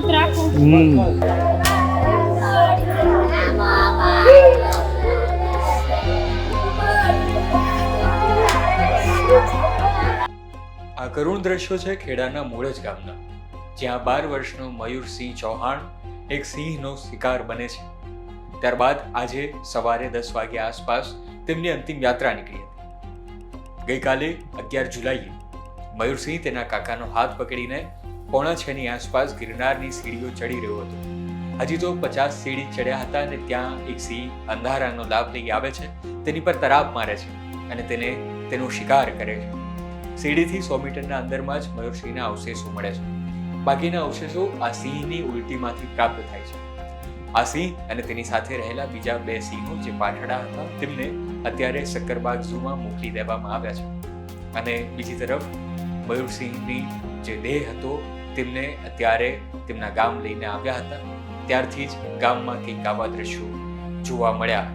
મજબૂત રાખું. આ કરુણ દ્રશ્યો છે ખેડાના મૂળજ ગામના, જ્યાં 12 વર્ષનો મયુરસિંહ ચૌહાણ એક સિંહનો શિકાર બને છે. ત્યારબાદ આજે સવારે 10 વાગ્યા આસપાસ તેમની અંતિમ યાત્રા નીકળી હતી. ગઈકાલે 11 જુલાઈએ મયુરસિંહ તેના કાકાનો હાથ પકડીને 5:45 ની આસપાસ ગિરનારની સીડીઓ ચડી રહ્યો હતો. હજી તો 50 સીડી ચડ્યા હતા અને ત્યાં એક સિંહ અંધારાનો લાભ લઈ આવે છે, તેની પર તરાપ મારે છે અને તેનો શિકાર કરે છે. સીડીથી 100 મીટરના અંદરમાં જ મયુરસિંહના અવશેષો મળે છે. બાકીના અવશેષો આ સિંહની ઉલટીમાંથી પ્રાપ્ત થાય છે. આ સિંહ અને તેની સાથે રહેલા બીજા 2 સિંહો જે પાછડા હતા તેમને અત્યારે સક્કરબાગ ઝૂમાં મોકલી દેવામાં આવ્યા છે અને બીજી તરફ મયુરસિંહની જે દેહ હતો તેમને અત્યારે તેમના ગામ લઈને આવ્યા હતા. ત્યારથી જ ગામમાં કંઈક આવા દ્રશ્યો જોવા મળ્યા.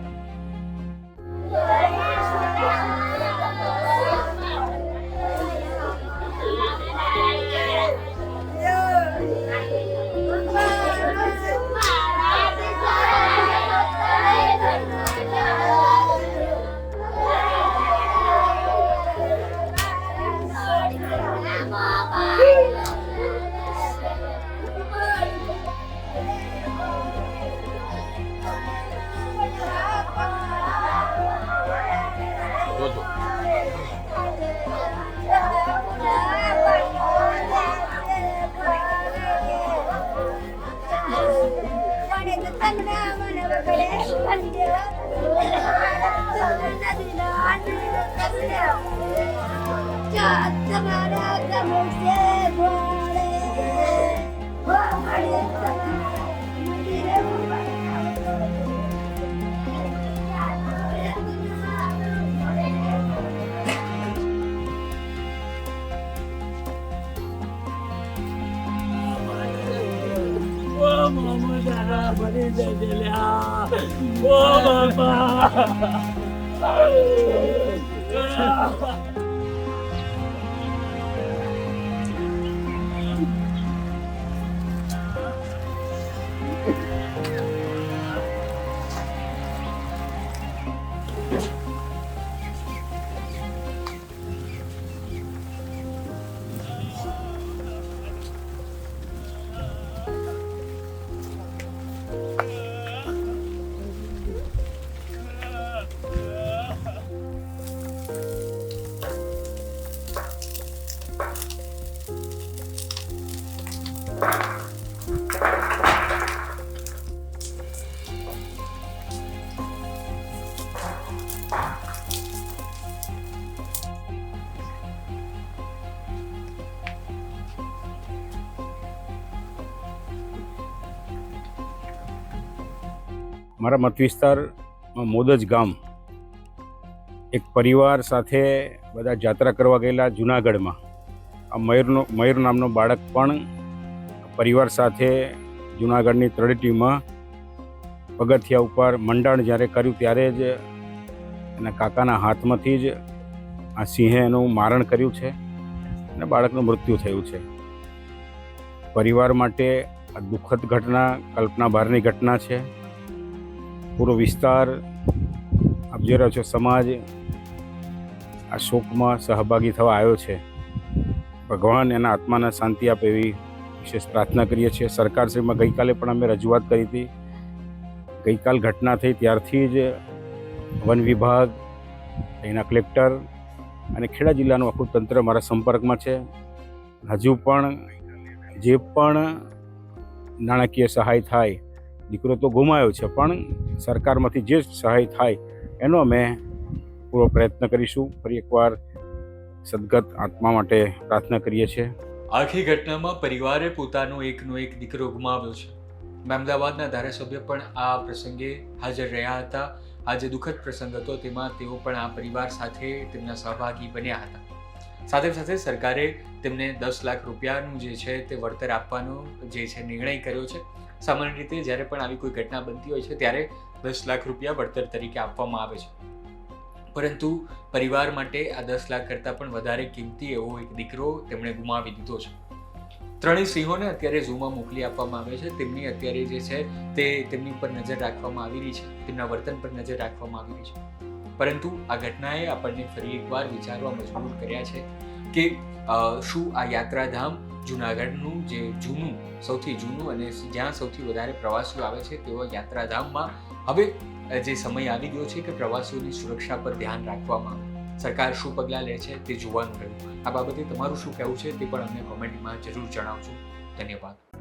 મારા મત વિસ્તારમાં મોદજ ગામ એક પરિવાર સાથે બધા યાત્રા કરવા ગયેલા જુનાગઢમાં. આ મયુર નામનો બાળક પણ પરિવાર સાથે જુનાગઢની તળેટીમાં પગથિયા ઉપર મંડાણ જ્યારે કર્યું ત્યારે જ એના કાકાના હાથમાંથી જ આ સિંહે એનું મારણ કર્યું છે અને બાળકનું મૃત્યુ થયું છે. પરિવાર માટે આ દુઃખદ ઘટના, કલ્પના બહારની ઘટના છે. પૂરો વિસ્તાર, આપ જોઈ રહ્યો છો, સમાજ આ શોકમાં સહભાગી થવા આવ્યો છે. ભગવાન એના આત્માને શાંતિ આપે એવી વિશેષ પ્રાર્થના કરીએ છીએ. સરકારશ્રીમાં ગઈકાલે પણ અમે રજૂઆત કરી હતી. ગઈકાલ ઘટના થઈ ત્યારથી જ વન વિભાગ, અહીંના કલેક્ટર અને ખેડા જિલ્લાનું આખું તંત્ર મારા સંપર્કમાં છે. હજુ પણ જે પણ નાણાકીય સહાય થાય, દીકરો તો ગુમાયો છે, પણ સરકારમાંથી જે સહાય થાય એનો અમે પૂરો પ્રયત્ન કરીશું. ફરી એકવાર સદગત આત્મા માટે પ્રાર્થના કરીએ છીએ. આખી ઘટનામાં પરિવારે પોતાનો એકનો એક દીકરો ગુમાવ્યો છે. અમદાવાદના ધારાસભ્ય પણ આ પ્રસંગે હાજર રહ્યા હતા. આ જે દુઃખદ પ્રસંગ હતો તેમાં તેઓ પણ આ પરિવાર સાથે તેમના સહભાગી બન્યા હતા. સાથે સાથે સરકારે તેમને 10 લાખ રૂપિયાનું જે છે તે વળતર આપવાનો જે છે નિર્ણય કર્યો છે. સામાન્ય રીતે જ્યારે પણ આવી કોઈ ઘટના બનતી હોય છે ત્યારે 10 લાખ રૂપિયા વળતર તરીકે આપવામાં આવે છે, પરંતુ પરિવાર માટે આ 10 લાખ કરતાં પણ વધારે કિંમતી એવો એક દીકરો તેમણે ગુમાવી દીધો છે. ત્રણેય સિંહોને અત્યારે ઝૂમાં મોકલી આપવામાં આવે છે. તેમની અત્યારે જે છે તે તેમની ઉપર નજર રાખવામાં આવી રહી છે, તેમના વર્તન પર નજર રાખવામાં આવી રહી છે. પરંતુ આ ઘટનાએ આપણને ફરી એકવાર વિચારવા મજબૂર કર્યા છે કે શું આ યાત્રાધામ જૂનાગઢનું જે સૌથી જૂનું અને જ્યાં સૌથી વધારે પ્રવાસીઓ આવે છે તેવા યાત્રાધામમાં હવે જે સમય આવી ગયો છે કે પ્રવાસીઓની સુરક્ષા પર ધ્યાન રાખવામાં આવે. સરકાર શું પગલાં લે છે તે જોવાનું રહ્યું. આ બાબતે તમારું શું કહેવું છે તે પણ અમને કોમેન્ટમાં જરૂર જણાવજો. ધન્યવાદ.